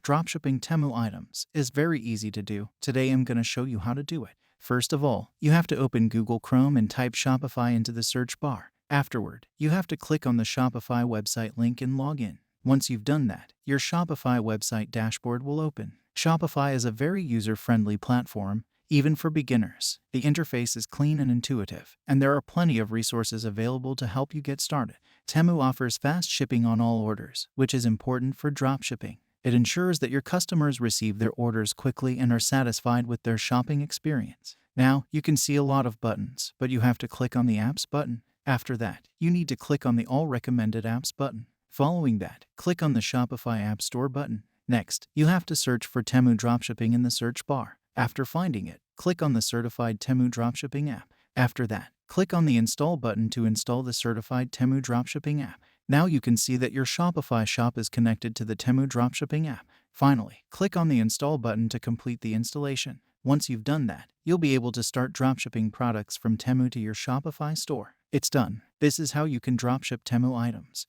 Dropshipping Temu items is very easy to do. Today I'm going to show you how to do it. First of all, you have to open Google Chrome and type Shopify into the search bar. Afterward, you have to click on the Shopify website link and log in. Once you've done that, your Shopify website dashboard will open. Shopify is a very user-friendly platform, even for beginners. The interface is clean and intuitive, and there are plenty of resources available to help you get started. Temu offers fast shipping on all orders, which is important for dropshipping. It ensures that your customers receive their orders quickly and are satisfied with their shopping experience. Now, you can see a lot of buttons, but you have to click on the Apps button. After that, you need to click on the All Recommended Apps button. Following that, click on the Shopify App Store button. Next, you have to search for Temu Dropshipping in the search bar. After finding it, click on the Certified Temu Dropshipping app. After that, click on the Install button to install the Certified Temu Dropshipping app. Now you can see that your Shopify shop is connected to the Temu Dropshipping app. Finally, click on the Install button to complete the installation. Once you've done that, you'll be able to start dropshipping products from Temu to your Shopify store. It's done. This is how you can dropship Temu items.